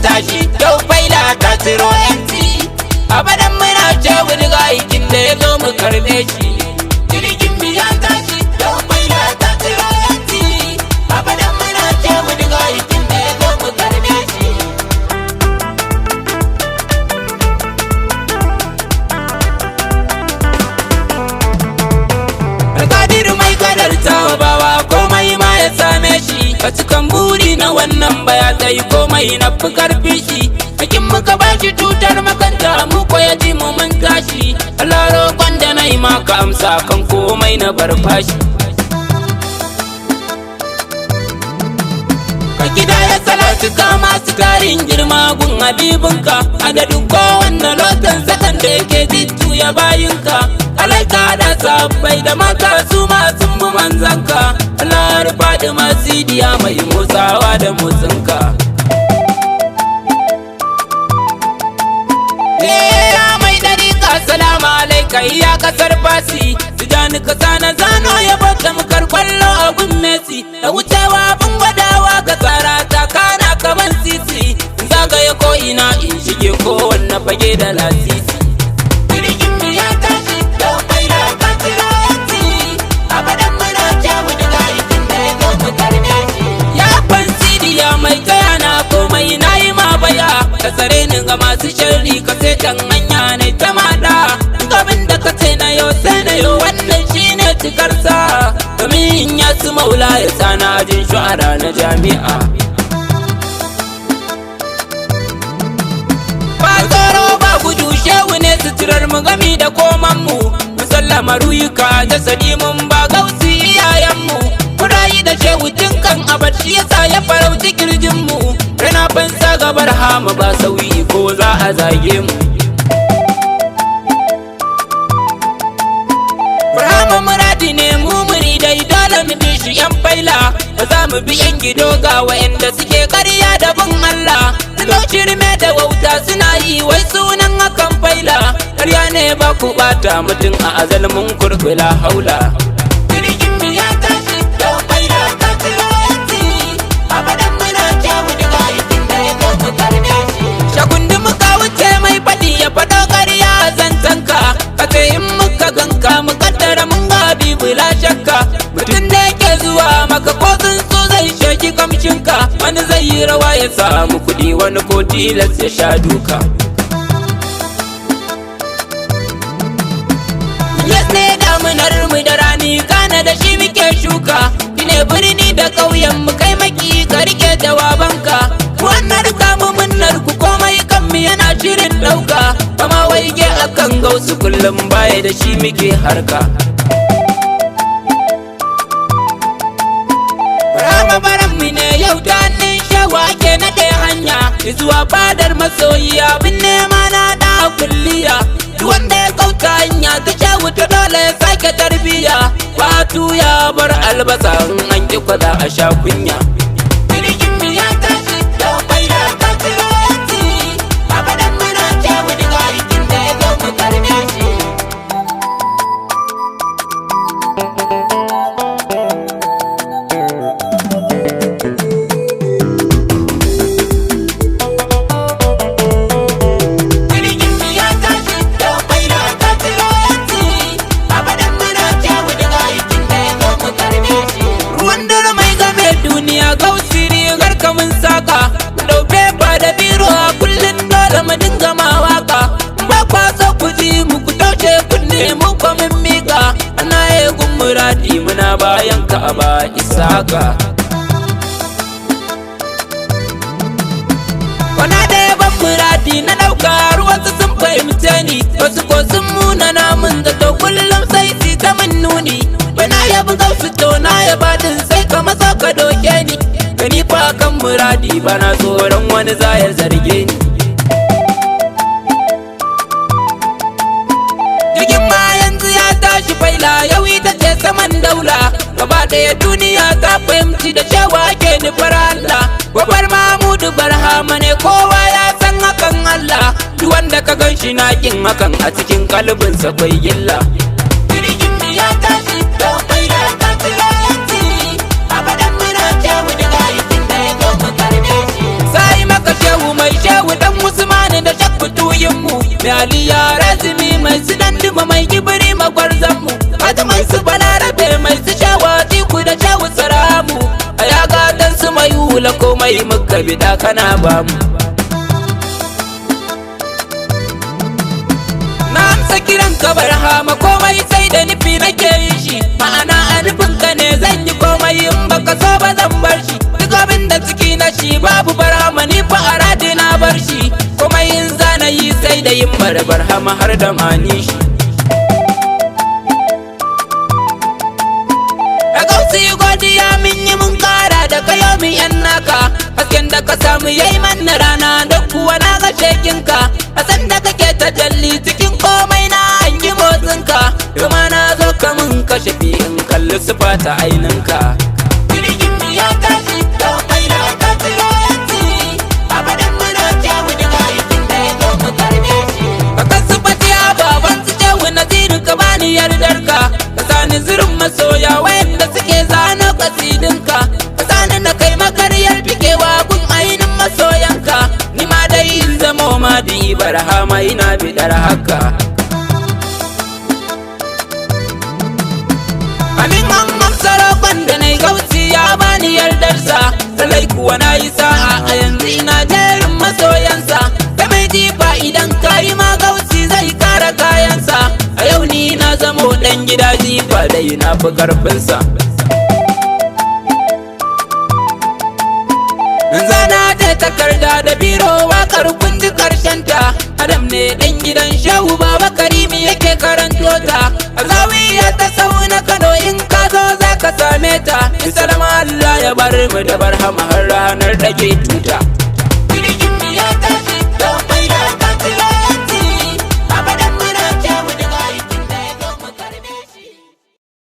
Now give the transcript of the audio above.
tashi yau faila ta tsiro yanci abadan muna ce wani ga aikin da ya zo mu karbe shi jirgin mu ya tashi yau faila ta tsiro yanci abadan muna ce wani ga aikin da ya zo mu karbe shi Alƙadiru mai kadartawa bawa komai ma ya same shi a cikin buri na wannan baya tsayi komai na fi karfi shi hakin muka ba shi tutar makanta mu ko ya ji mu mun tashi Allah roƙon da na yi maka amsa kan komai na bar fashi ka gida ya salatu kama su tarin girma gun habibinka adadin kowanne lotan sakan da yake jujjuya bayinka alaika da sabbai da mata su masu mu manzanka Allah rufa da masidiya mai motsawa da motsinka mai dariƙa salamu alaika iya kasar fasi su jani kasa na zano ya baka mukar kwallo a gun Messi da wucewa bin gwadawa ga tsara ta kana kaman sisi zagaye ko ina in shige kowanne fage da lasisi jirgin mu ya tashi yau faila ta tsiro yanci abadan muna ce wani ga aikin da ya zo mu karbe shi ya fansidiya mai kaya na komai na yi ma baya ka tsare ni ga masu sharri ka sai can hanya ne ta mada abin da ka ce na yau sai na yau wannan shine cikarsa domin ya su maula ya sana jin shu'ara na jami'a ba tsoro ba gudu shehu ne suturar mu gami da koman mu musallama ruyuka jasadi mun ba gausi iyayenmu murayi da shehu tinkan abar shi yasa ya farauci kirjin mu rana fansa gabar hama ba sauyi ko za a zage mu Burhama muradi ne mu muridai dole mu bi shi yan faila ba za mu bi yan gido ga wayanda suke ƙarya da bin Allah suna shirme da wauta suna yi wai sunan hakan faila ƙarya ne ba ku bata mutum a azal mun kurbula haula jirgin mu ya tashi yau faila ta tsiro yanci abadan muna ce wani ga aikin da ya zo mu karbe shi shakundi muka wuce mai faɗi ya faɗo ƙarya zantanka ka ce in muka ganka mu kaddara mun ga bibula shakka mutum da yake zuwa maka ko tsuntsu zai shoki kamshinka wani zai yi rawa ya samu kuɗi wani ko tilas ya sha duka yes ne damunar mu da rani kana da shi muke shuka shine birni da ƙauyen mu kai maki ka rike jawabanka wannan rika mu munnar ku komai kan mu yana shirin ɗauka kama waige akan gausu kullum baya da shi muke harka baran mu ne yau da hannun shawa ke naɗe hanya zuwa fadar masoyi abin nema na da kulliya wanda ya kauta hanya ta shawu ta dole ya sake tarbiya fatu ya bar albasa in an ki kwada a sha kunya jirgin mu ya tashi yau faila ta tsiro yanci abadan muna ce wani ga aikin da ya zo mu karbe shi muradi muna bayan ka ba isaka wana da yaban muradi na dauka wasu sun fahimce ni wasu ko sun muna namun da to kullum sai si ta min nuni bana yabi gausu to na yaba din sai ka masa ka doke ni gani fa kan muradi bana tsoron wani za ya zarge ni jirgin ma yanzu ya tashi faila yau ita ce saman daula gaba ɗaya duniya ta fahimci da cewa ke nufar Allah gobar Mahmudu Barhama ne kowa ya san hakan Allah duk wanda ka gan shi na kin hakan a cikin kalbinsa kwai gilla jirgin mu ya tashi yau faila ta tsiro yanci abadan muna ce wani ga aikin da ya zo mu karbe shi sai maka shehu mai yaliya razumi mai su danduma mai kibiri magwarzanmu hata mai su balarabe mai su shawati ku da shawu saramu a ya gatan su mai hula komai muka bida kana bamu. Na amsa kiran ka barhama komai sai da nufi nake yi shi ma'ana a nufin ka ne zan yi komai in baka so ba zan bar shi duk abin da ciki na shi babu barhama ni fa a radi na bar shi komai in zana yi sai da yin barhama har da mani shi. A gausi godiya min yi mun kara da kayo mi yan naka hasken da ka samu yayi manna rana da kuwa na ga shekinka a san da kake tajalli cikin komai na hangi motsinka kuma na zo ka mun kashe fi in kalli sufa ta aininka. Jirgin mu ya tashi da kai na ka tsiro yanci abadan muna kyawu da aikin da ya zo mu karbe shi. Ka kasu fatiya baban su kyawu naziru ka bani yardarka ka sani zirin masoya wayanda suke zano kasidinka ka sani na kai makariyar fikewa gun ainin masoyanka ni ma dai in zamo ma di barhama ina bidar haka. Amin an amsa roƙon da na gausi ya bani yardarsa salai kuwa na yi sa'a a yanzu ina jerin masoyansa ta mai jifa idan kayi ma gausi zai kara kayansa a yau ni na zamo ɗan gida jifa dai na fi ƙarfinsa. Zana ta takarda da biro waƙar kundi ta Adam ne ɗan gidan Shehu Baba Karimi yake karanto ta a zawiya ta sau na Kano in ka zo za ka same ta. Salama Allah ya bar mu da barhama har ranar ɗage tuta.